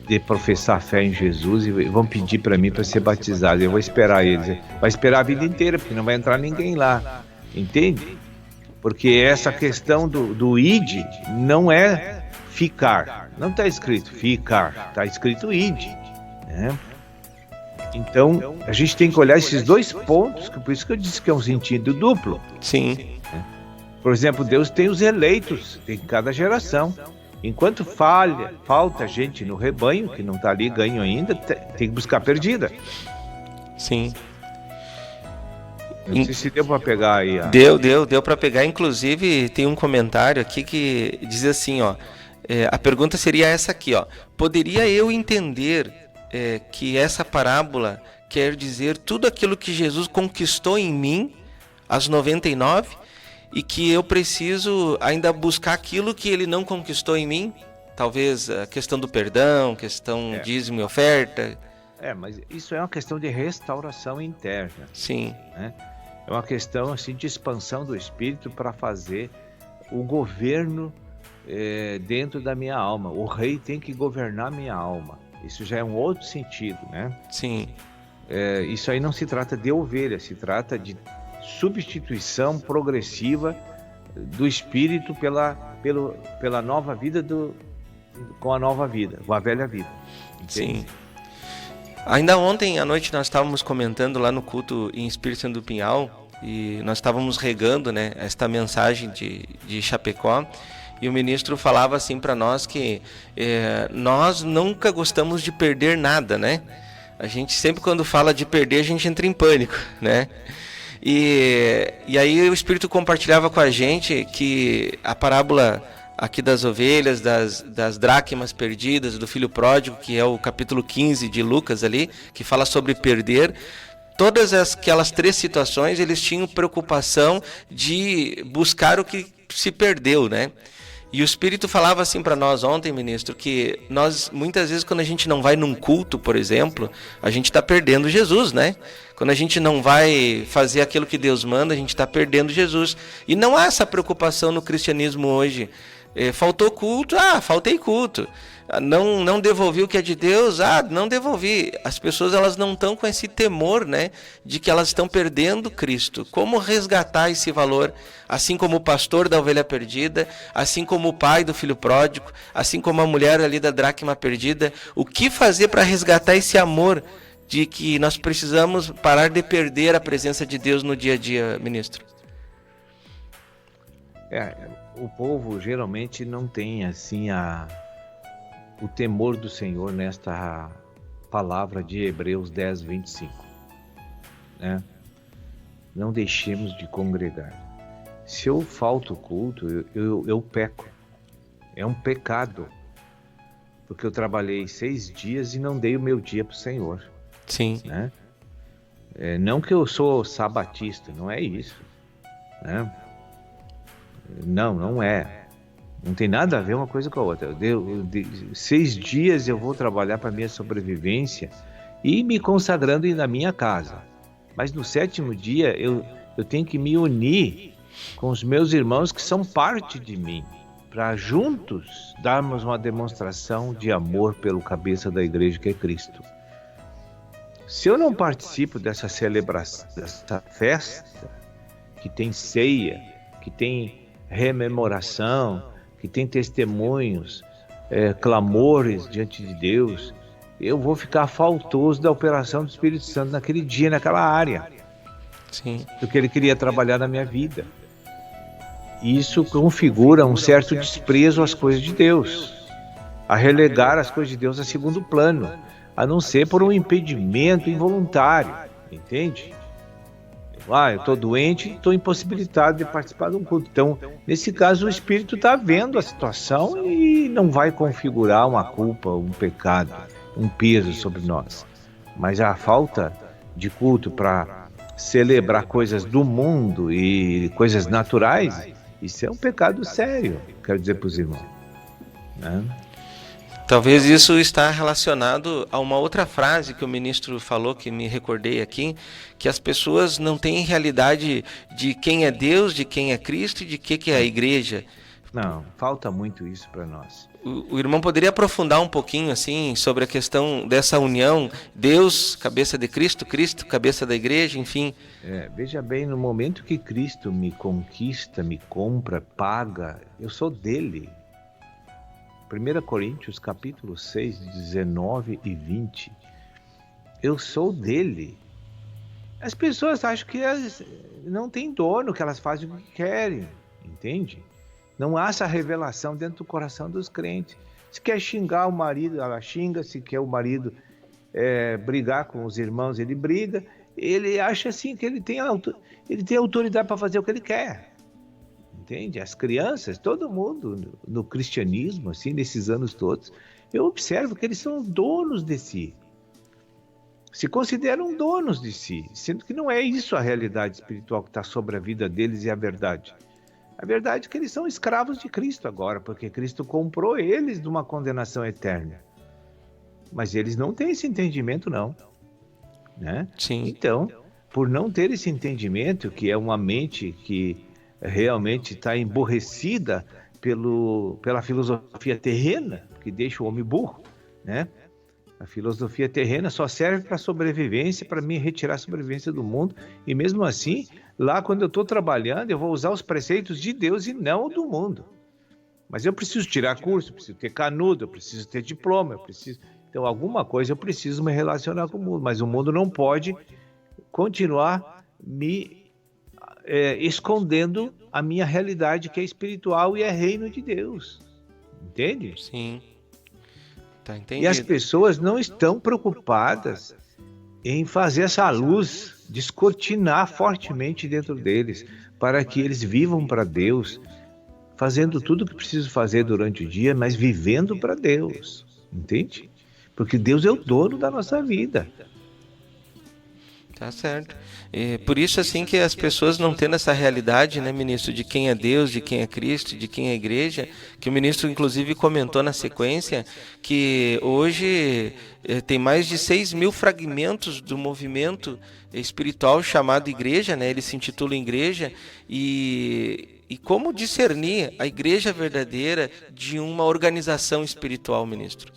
de professar fé em Jesus e vão pedir para mim para ser batizado. Eu vou esperar eles. Vai esperar a vida inteira, porque não vai entrar ninguém lá. Entende? Porque essa questão do id não é ficar. Não está escrito ficar, está escrito id, né? Então, a gente tem que olhar esses dois pontos, por isso que eu disse que é um sentido duplo. Sim. Por exemplo, Deus tem os eleitos, tem cada geração. Enquanto falta gente no rebanho, que não está ali ganho ainda, tem que buscar perdida. Sim. Não sei se deu para pegar aí. Deu para pegar. Inclusive, tem um comentário aqui que diz assim, ó. A pergunta seria essa aqui, ó. Poderia eu entender que essa parábola quer dizer tudo aquilo que Jesus conquistou em mim, as 99, e que eu preciso ainda buscar aquilo que ele não conquistou em mim? Talvez a questão do perdão, questão dízimo e oferta. Mas isso é uma questão de restauração interna. Sim. Né? É uma questão assim, de expansão do Espírito para fazer o governo dentro da minha alma. O rei tem que governar minha alma. Isso já é um outro sentido, né? Sim. Isso aí não se trata de ovelha, se trata de substituição progressiva do Espírito pela nova vida com a nova vida, com a velha vida. Entende? Sim. Ainda ontem à noite nós estávamos comentando lá no culto em Espírito Santo do Pinhal e nós estávamos regando, né, esta mensagem de Chapecó. E o ministro falava assim para nós que nós nunca gostamos de perder nada, né? A gente sempre quando fala de perder, a gente entra em pânico, né? E aí o Espírito compartilhava com a gente que a parábola aqui das ovelhas, das dracmas perdidas, do filho pródigo, que é o capítulo 15 de Lucas ali, que fala sobre perder, todas aquelas 3 situações, eles tinham preocupação de buscar o que se perdeu, né? E o Espírito falava assim para nós ontem, ministro, que nós, muitas vezes, quando a gente não vai num culto, por exemplo, a gente está perdendo Jesus, né? Quando a gente não vai fazer aquilo que Deus manda, a gente está perdendo Jesus. E não há essa preocupação no cristianismo hoje. Faltou culto? Faltei culto. Não devolvi o que é de Deus? Não devolvi. As pessoas, elas não estão com esse temor, né, de que elas estão perdendo Cristo. Como resgatar esse valor? Assim como o pastor da ovelha perdida, assim como o pai do filho pródigo, assim como a mulher ali da dracma perdida. O que fazer para resgatar esse amor de que nós precisamos parar de perder a presença de Deus no dia a dia, ministro? O povo geralmente não tem assim o temor do Senhor nesta palavra de Hebreus 10, 25. Né? Não deixemos de congregar. Se eu falto culto, eu peco. É um pecado. Porque eu trabalhei 6 dias e não dei o meu dia para o Senhor. Sim. Né? Não que eu sou sabatista, não é isso. Né? Não é. Não tem nada a ver uma coisa com a outra. 6 dias eu vou trabalhar para minha sobrevivência e me consagrando na minha casa. Mas no 7º dia eu tenho que me unir com os meus irmãos que são parte de mim, para juntos darmos uma demonstração de amor pelo cabeça da igreja, que é Cristo. Se eu não participo dessa celebração, dessa festa, que tem ceia, que tem rememoração, que tem testemunhos, clamores diante de Deus, eu vou ficar faltoso da operação do Espírito Santo naquele dia, naquela área. Sim. Do que ele queria trabalhar na minha vida. Isso configura um certo desprezo às coisas de Deus, a relegar as coisas de Deus a segundo plano, a não ser por um impedimento involuntário, entende? Eu estou doente, estou impossibilitado de participar de um culto. Então, nesse caso, o Espírito está vendo a situação e não vai configurar uma culpa, um pecado, um peso sobre nós. Mas a falta de culto para celebrar coisas do mundo e coisas naturais, isso é um pecado sério, quero dizer para os irmãos. Né? Talvez isso está relacionado a uma outra frase que o ministro falou, que me recordei aqui, que as pessoas não têm realidade de quem é Deus, de quem é Cristo e de que é a igreja. Não, falta muito isso para nós. O irmão poderia aprofundar um pouquinho assim sobre a questão dessa união, Deus, cabeça de Cristo, Cristo, cabeça da igreja, enfim. Veja bem, no momento que Cristo me conquista, me compra, paga, eu sou dele. 1 Coríntios capítulo 6, 19 e 20. Eu sou dele. As pessoas acham que elas não têm dono, que elas fazem o que querem, entende? Não há essa revelação dentro do coração dos crentes. Se quer xingar o marido, ela xinga. Se quer o marido brigar com os irmãos, ele briga. Ele acha assim que ele tem autoridade para fazer o que ele quer. Entende? As crianças, todo mundo no cristianismo, assim, nesses anos todos, eu observo que eles são donos de si. Se consideram donos de si, sendo que não é isso a realidade espiritual que está sobre a vida deles e a verdade. A verdade é que eles são escravos de Cristo agora, porque Cristo comprou eles de uma condenação eterna. Mas eles não têm esse entendimento, não. Né? Sim. Então, por não ter esse entendimento, que é uma mente que realmente está emborrecida pela filosofia terrena, que deixa o homem burro, né? A filosofia terrena só serve para sobrevivência, para me retirar a sobrevivência do mundo, e mesmo assim, lá quando eu estou trabalhando, eu vou usar os preceitos de Deus e não do mundo. Mas eu preciso tirar curso, eu preciso ter canudo, eu preciso ter diploma, então alguma coisa eu preciso me relacionar com o mundo, mas o mundo não pode continuar me escondendo a minha realidade, que é espiritual e é reino de Deus. Entende? Sim. Tá entendido. E as pessoas não estão preocupadas em fazer essa luz descortinar fortemente dentro deles, para que eles vivam para Deus, fazendo tudo o que precisam fazer durante o dia, mas vivendo para Deus. Entende? Porque Deus é o dono da nossa vida. Tá certo. E por isso, assim, que as pessoas não tendo essa realidade, né, ministro, de quem é Deus, de quem é Cristo, de quem é a igreja, que o ministro, inclusive, comentou na sequência, que hoje tem mais de 6.000 fragmentos do movimento espiritual chamado igreja, né, ele se intitula igreja, e como discernir a igreja verdadeira de uma organização espiritual, ministro?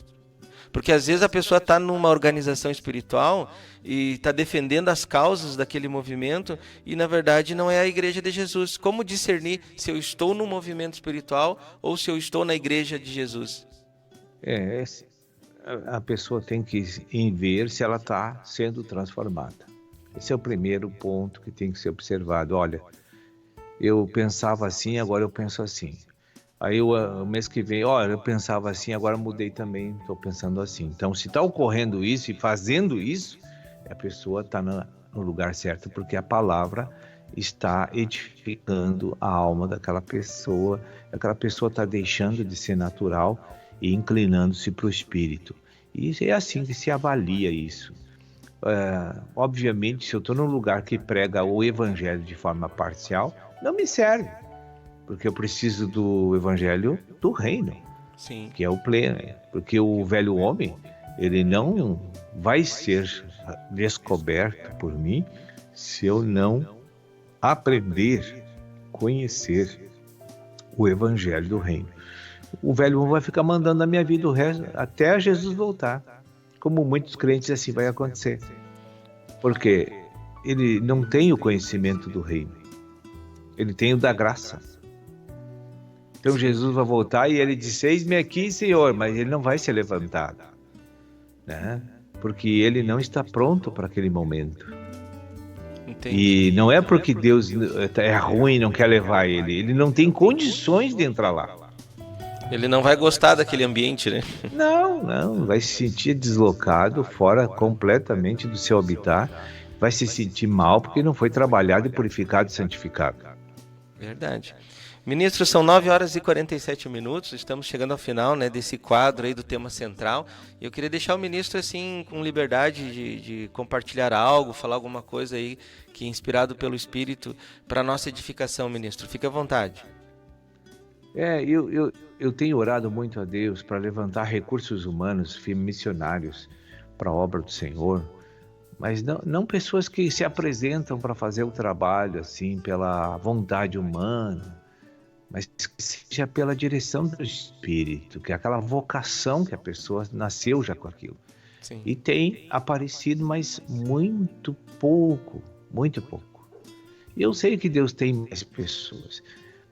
Porque às vezes a pessoa está numa organização espiritual e está defendendo as causas daquele movimento e na verdade não é a igreja de Jesus. Como discernir se eu estou no movimento espiritual ou se eu estou na igreja de Jesus? A pessoa tem que ver se ela está sendo transformada. Esse é o primeiro ponto que tem que ser observado. Olha, eu pensava assim, agora eu penso assim. Aí o mês que vem, eu pensava assim, agora mudei também, estou pensando assim. Então, se está ocorrendo isso e fazendo isso, a pessoa está no lugar certo, porque a palavra está edificando a alma daquela pessoa está deixando de ser natural e inclinando-se para o espírito. E é assim que se avalia isso. Obviamente, se eu estou num lugar que prega o evangelho de forma parcial, não me serve. Porque eu preciso do evangelho do reino, sim, que é o pleno. Porque o velho homem, ele não vai ser descoberto por mim se eu não aprender, conhecer o evangelho do reino. O velho homem vai ficar mandando na minha vida o resto, até Jesus voltar. Como muitos crentes assim vai acontecer. Porque ele não tem o conhecimento do reino. Ele tem o da graça. Então Jesus vai voltar e ele diz, eis-me aqui, Senhor, mas ele não vai ser levantado, né? Porque ele não está pronto para aquele momento. Entendi. E não é porque Deus é ruim e não quer levar ele não tem condições de entrar lá. Ele não vai gostar daquele ambiente, né? Não, vai se sentir deslocado, fora completamente do seu habitat, vai se sentir mal porque não foi trabalhado e purificado e santificado. Verdade. Ministro, são 9h47, estamos chegando ao final, né, desse quadro aí do tema central. Eu queria deixar o ministro assim com liberdade de compartilhar algo, falar alguma coisa aí que é inspirado pelo Espírito para nossa edificação, ministro. Fique à vontade. Eu tenho orado muito a Deus para levantar recursos humanos, missionários para a obra do Senhor, mas não pessoas que se apresentam para fazer o trabalho assim pela vontade humana, mas que seja pela direção do Espírito, que é aquela vocação que a pessoa nasceu já com aquilo. Sim. E tem aparecido, mas muito pouco. E eu sei que Deus tem mais pessoas,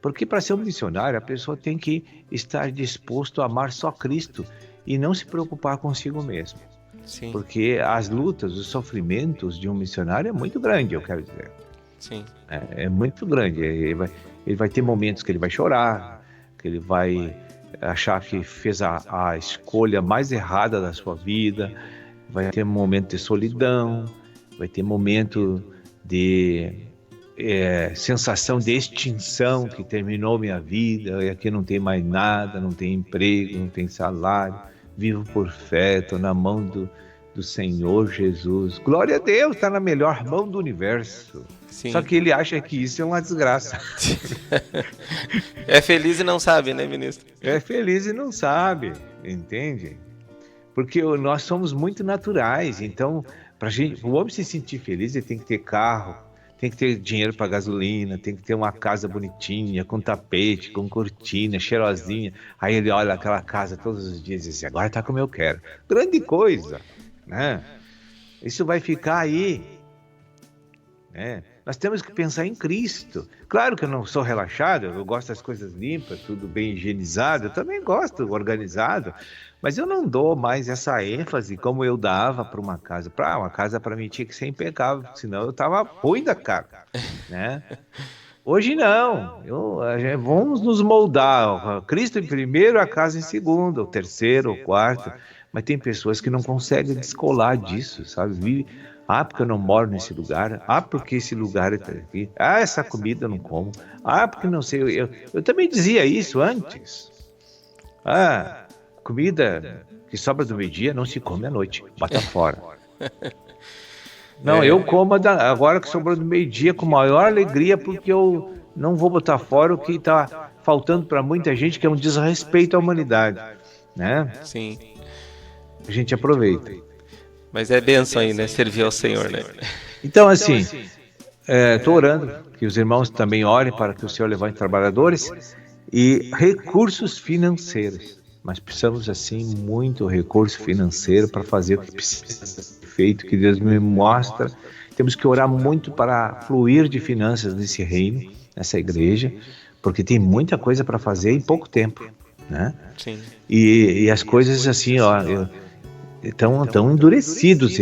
porque para ser um missionário, a pessoa tem que estar disposto a amar só Cristo e não se preocupar consigo mesmo. Sim. Porque as lutas, os sofrimentos de um missionário é muito grande, eu quero dizer. Sim. É muito grande. Ele vai ter momentos que ele vai chorar, que ele vai achar que fez a escolha mais errada da sua vida, vai ter momento de solidão, vai ter momento de sensação de extinção, que terminou minha vida, e aqui não tem mais nada, não tem emprego, não tem salário, vivo por fé, estou na mão do Senhor Jesus. Glória a Deus, está na melhor mão do universo. Sim. Só que ele acha que isso é uma desgraça. É feliz e não sabe, né, ministro? É feliz e não sabe, entende? Porque nós somos muito naturais, então, o homem se sentir feliz, ele tem que ter carro, tem que ter dinheiro para gasolina, tem que ter uma casa bonitinha, com tapete, com cortina, cheirosinha. Aí ele olha aquela casa todos os dias e diz, agora está como eu quero. Grande coisa, né? Isso vai ficar aí, né? Nós temos que pensar em Cristo. Claro que eu não sou relaxado, eu gosto das coisas limpas, tudo bem higienizado, eu também gosto organizado, mas eu não dou mais essa ênfase como eu dava para uma casa. Uma casa para mim tinha que ser impecável, senão eu estava ruim da cara, né? Hoje não, vamos nos moldar, Cristo em primeiro, a casa em segundo, o terceiro, o quarto, mas tem pessoas que não conseguem descolar disso, sabe? Porque eu não moro nesse lugar. Porque esse lugar está aqui. Essa comida eu não como. Porque não sei. Eu também dizia isso antes. Comida que sobra do meio-dia não se come à noite. Bota fora. Não, eu como agora que sobrou do meio-dia com maior alegria, porque eu não vou botar fora o que está faltando para muita gente, que é um desrespeito à humanidade, né? Sim. A gente aproveita. Mas é bênção aí, né? Servir ao Senhor, né? Então, assim, estou orando que os irmãos também orem para que o Senhor levante trabalhadores e recursos financeiros. Mas precisamos, assim, muito recurso financeiro para fazer o que precisa ser feito, que Deus me mostra. Temos que orar muito para fluir de finanças nesse reino, nessa igreja, porque tem muita coisa para fazer em pouco tempo, né? Sim. E as coisas, assim, estão endurecidos.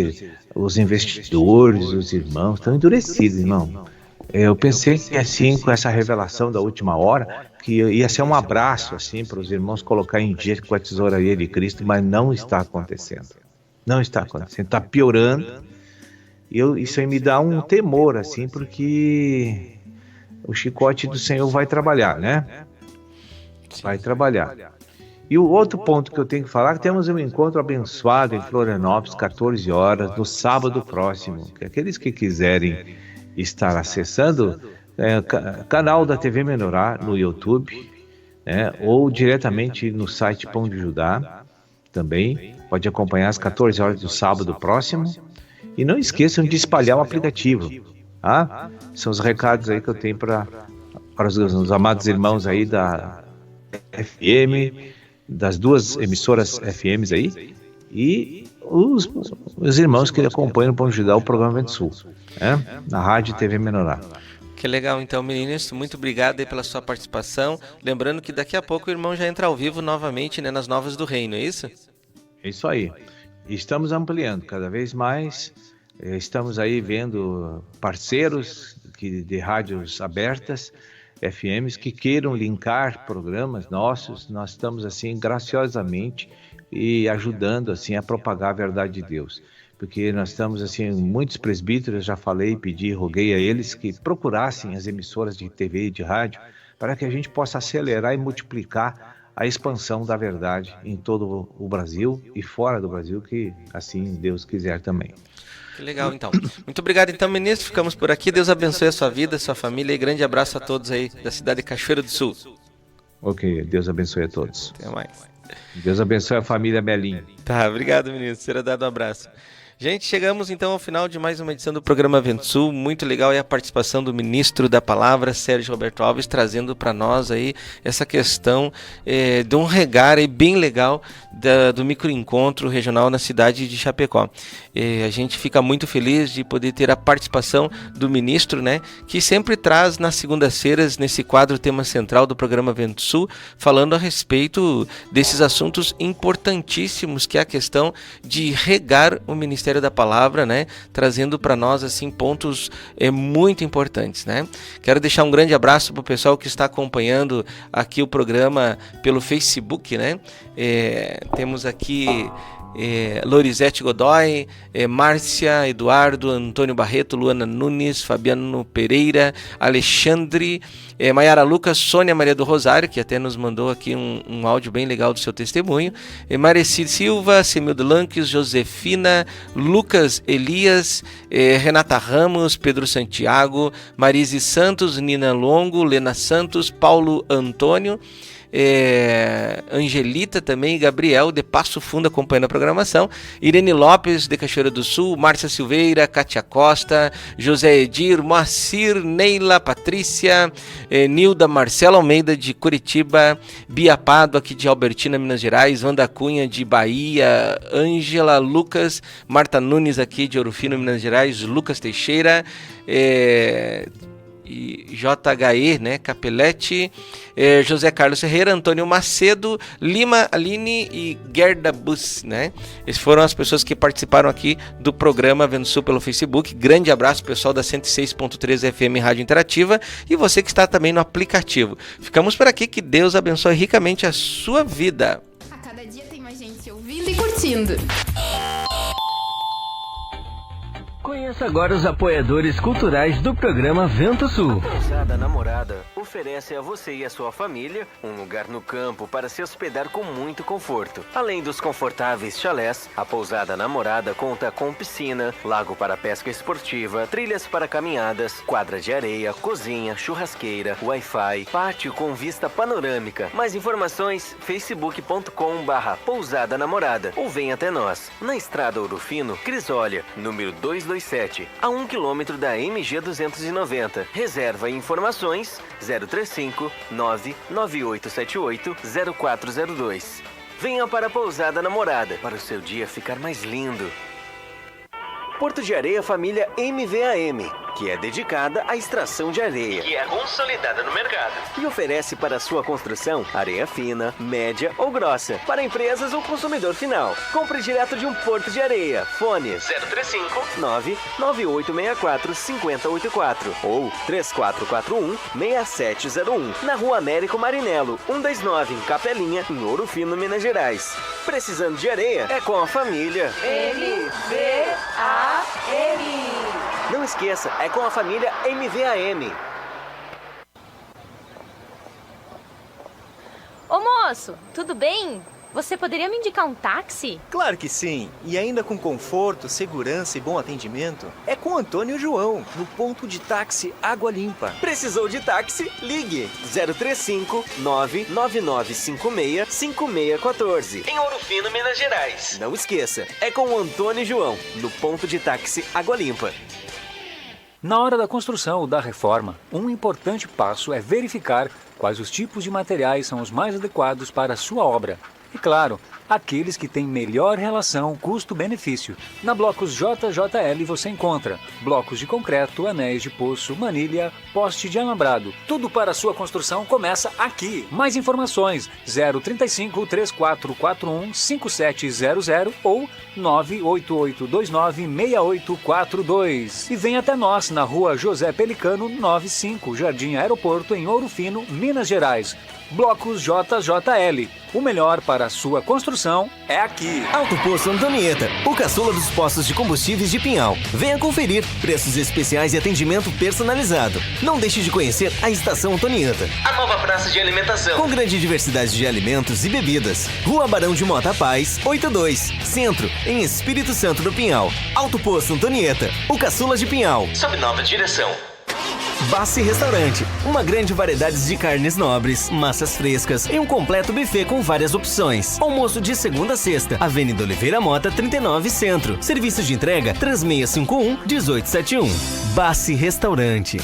Os investidores, os irmãos, estão endurecidos, irmão. Eu pensei que, assim, com essa revelação da última hora, que ia ser um abraço, assim, para os irmãos colocar em dia com a tesouraria de Cristo, mas não está acontecendo. Não está acontecendo, está piorando. E isso aí me dá um temor, assim, porque o chicote do Senhor vai trabalhar, né? Vai trabalhar. E o outro ponto que eu tenho que falar é que temos um encontro abençoado em Florianópolis, 14 horas, no sábado próximo. Que aqueles que quiserem estar acessando canal da TV Menorá no YouTube, né, ou diretamente no site Pão de Judá, também pode acompanhar às 14 horas do sábado próximo. E não esqueçam de espalhar o aplicativo, tá? São os recados aí que eu tenho para os amados irmãos aí da FM, das duas emissoras FMs aí, e os irmãos que acompanham o Pão de Judá, o programa Vento Sul, né? Na Rádio e TV Menorá. Que legal, então, meninos, muito obrigado aí pela sua participação. Lembrando que daqui a pouco o irmão já entra ao vivo novamente, né, nas Novas do Reino, é isso? É isso aí. Estamos ampliando cada vez mais. Estamos aí vendo parceiros de rádios abertas, FMs, que queiram linkar programas nossos. Nós estamos, assim, graciosamente e ajudando, assim, a propagar a verdade de Deus. Porque nós estamos, assim, muitos presbíteros, já falei, pedi, roguei a eles que procurassem as emissoras de TV e de rádio para que a gente possa acelerar e multiplicar a expansão da verdade em todo o Brasil e fora do Brasil, que assim Deus quiser também. Que legal, então. Muito obrigado, então, ministro. Ficamos por aqui. Deus abençoe a sua vida, a sua família, e grande abraço a todos aí da cidade de Cachoeiro do Sul. Ok, Deus abençoe a todos. Até mais. Deus abençoe a família Belinho. Tá, obrigado, ministro. Será dado um abraço. Gente, chegamos então ao final de mais uma edição do programa Vento Sul. Muito legal é a participação do ministro da Palavra, Sérgio Roberto Alves, trazendo para nós aí essa questão de um regar aí bem legal do microencontro regional na cidade de Chapecó. A gente fica muito feliz de poder ter a participação do ministro, né, que sempre traz nas segundas-feiras, nesse quadro tema central do programa Vento Sul, falando a respeito desses assuntos importantíssimos, que é a questão de regar o Ministério da Palavra, né, trazendo para nós, assim, pontos muito importantes, né. Quero deixar um grande abraço para o pessoal que está acompanhando aqui o programa pelo Facebook, né. Temos aqui Lorizete Godoy, Márcia, Eduardo, Antônio Barreto, Luana Nunes, Fabiano Pereira, Alexandre, Maiara Lucas, Sônia Maria do Rosário, que até nos mandou aqui um áudio bem legal do seu testemunho, Mareci Silva, Semildo Lanques, Josefina, Lucas Elias, Renata Ramos, Pedro Santiago, Marise Santos, Nina Longo, Lena Santos, Paulo Antônio, Angelita também, Gabriel de Passo Fundo acompanhando a programação, Irene Lopes de Cachoeira do Sul, Márcia Silveira, Kátia Costa, José Edir, Moacir, Neila, Patrícia, Nilda, Marcelo Almeida de Curitiba, Bia Pado aqui de Albertina, Minas Gerais, Wanda Cunha de Bahia, Ângela Lucas, Marta Nunes aqui de Ouro Fino, Minas Gerais, Lucas Teixeira, e JHE, né, Capelete, José Carlos Ferreira, Antônio Macedo, Lima Aline e Gerda Bus, né? Esses foram as pessoas que participaram aqui do programa Vento Sul pelo Facebook. Grande abraço, pessoal da 106.3 FM Rádio Interativa, e você que está também no aplicativo. Ficamos por aqui, que Deus abençoe ricamente a sua vida. A cada dia tem mais gente ouvindo e curtindo. Conheça agora os apoiadores culturais do programa Vento Sul. A Pousada Namorada oferece a você e a sua família um lugar no campo para se hospedar com muito conforto. Além dos confortáveis chalés, a Pousada Namorada conta com piscina, lago para pesca esportiva, trilhas para caminhadas, quadra de areia, cozinha, churrasqueira, Wi-Fi, pátio com vista panorâmica. Mais informações, facebook.com/Pousada Namorada ou venha até nós, na Estrada Ouro Fino, Crisólia, número 227, a 1 km da MG 290. Reserva e informações 035 99878 0402. Venha para a Pousada Namorada para o seu dia ficar mais lindo. Porto de Areia Família MVAM, que é dedicada à extração de areia, que é consolidada no mercado e oferece para sua construção areia fina, média ou grossa, para empresas ou consumidor final. Compre direto de um Porto de Areia. Fone 035 99864 5084 ou 3441 6701, na Rua Américo Marinello 129, em Capelinha, em Ouro Fino, Minas Gerais. Precisando de areia? É com a família MVAM. Não esqueça, é com a família MVAM. Ô moço, tudo bem? Você poderia me indicar um táxi? Claro que sim, e ainda com conforto, segurança e bom atendimento. É com Antônio e João, no ponto de táxi Água Limpa. Precisou de táxi? Ligue 035 99956 5614, em Ouro Fino, Minas Gerais. Não esqueça, é com o Antônio e João, no ponto de táxi Água Limpa. Na hora da construção ou da reforma, um importante passo é verificar quais os tipos de materiais são os mais adequados para a sua obra. E claro, aqueles que têm melhor relação custo-benefício. Na Blocos JJL você encontra blocos de concreto, anéis de poço, manilha, poste de alambrado. Tudo para a sua construção começa aqui. Mais informações 035 3441 5700 ou 98829 6842. E vem até nós na Rua José Pelicano 95, Jardim Aeroporto, em Ouro Fino, Minas Gerais. Blocos JJL. O melhor para a sua construção é aqui. Alto Posto Antonieta, o caçula dos postos de combustíveis de Pinhal. Venha conferir preços especiais e atendimento personalizado. Não deixe de conhecer a Estação Antonieta, a nova praça de alimentação, com grande diversidade de alimentos e bebidas. Rua Barão de Mota Paz, 82, Centro, em Espírito Santo do Pinhal. Alto Posto Antonieta, o caçula de Pinhal. Sob nova direção. Bassi Restaurante, uma grande variedade de carnes nobres, massas frescas e um completo buffet com várias opções. Almoço de segunda a sexta, Avenida Oliveira Mota 39 Centro. Serviço de entrega 3651-1871. Bassi Restaurante.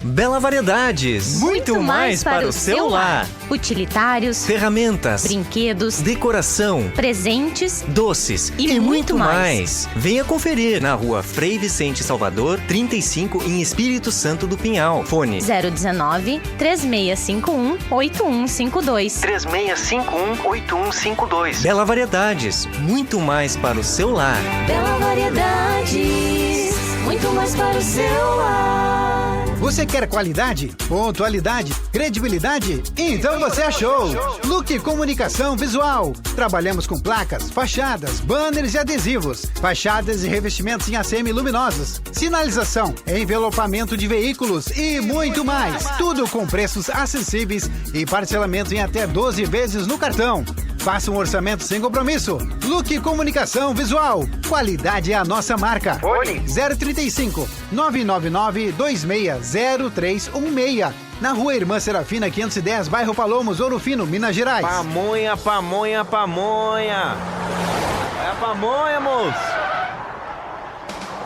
Bela Variedades. Muito mais para o seu lar. Utilitários, Ferramentas, brinquedos, decoração, presentes, doces e muito mais. Venha conferir na Rua Frei Vicente Salvador, 35, em Espírito Santo do Pinhal. Fone 019 3651 8152. 3651-8152. Bela Variedades. Muito mais para o seu lar. Bela Variedades. Muito mais para o seu lar. Você quer qualidade, pontualidade, credibilidade? Então você achou! Look Comunicação Visual. Trabalhamos com placas, fachadas, banners e adesivos, fachadas e revestimentos em ACM luminosos, sinalização, envelopamento de veículos e muito mais. Tudo com preços acessíveis e parcelamento em até 12 vezes no cartão. Faça um orçamento sem compromisso. Look Comunicação Visual. Qualidade é a nossa marca. Fone 035 999 260316. Na Rua Irmã Serafina 510, bairro Palomos, Ouro Fino, Minas Gerais. Pamonha, pamonha, pamonha. É a pamonha, moço.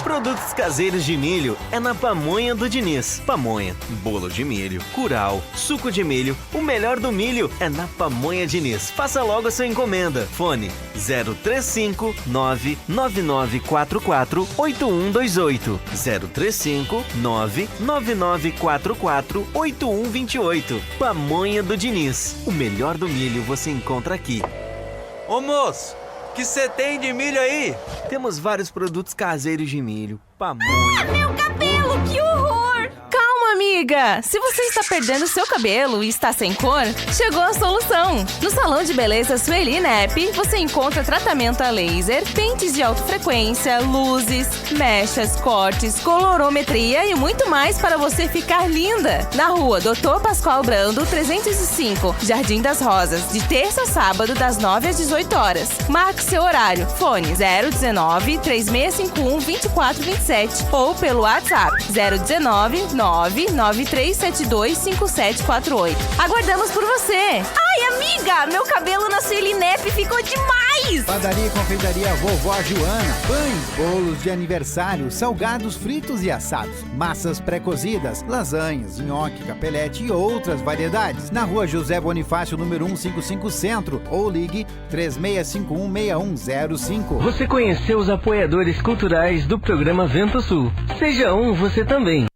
Produtos caseiros de milho é na Pamonha do Diniz. Pamonha, bolo de milho, curau, suco de milho, o melhor do milho é na Pamonha Diniz. Faça logo a sua encomenda. Fone 035 99944 8128. 035 99944 8128. Pamonha do Diniz. O melhor do milho você encontra aqui. Ô moço, que você tem de milho aí? Temos vários produtos caseiros de milho. Pamonha. Meu cabelo, que horror! Calma, amiga! Se você está perdendo seu cabelo e está sem cor, chegou a solução! No Salão de Beleza Sueli Nep, você encontra tratamento a laser, pentes de alta frequência, luzes, mechas, cortes, colorometria e muito mais para você ficar linda! Na rua Dr. Pascoal Brando, 305, Jardim das Rosas, de terça a sábado, das 9 às 18 horas. Marque seu horário. Fone 019-3651-2427 ou pelo WhatsApp 019-993725748. Aguardamos por você! Ai, amiga, meu cabelo na Sueli Nep ficou demais! Padaria e confeitaria Vovó Joana. Pães, bolos de aniversário, salgados fritos e assados, massas pré-cozidas, lasanhas, nhoque, capelete e outras variedades. Na rua José Bonifácio, número 155 Centro, ou ligue 3651-6105. Você conheceu os apoiadores culturais do programa Vento Sul. Seja um você também.